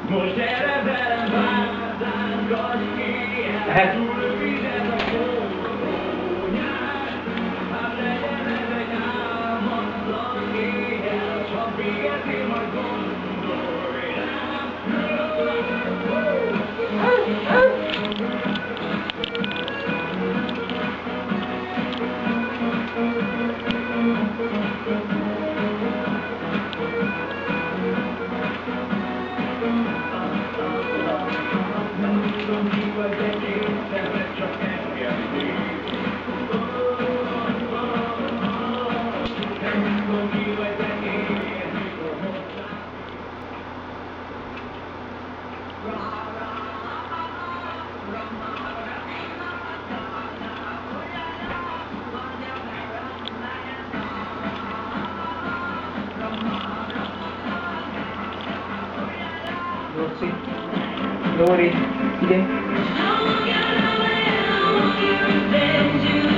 Most erre velem vártánkodni, túl rövid ez a kónyás, hát legyen ez egy álmatlan éjjel, csak végezni majd gondolj rám. Nem tudom ki vagy, de kénytelen csak engedni. Nem tudom ki vagy, de én mikor hozzám. Rossi, Lori, ide. I won't get away, I won't get revenge.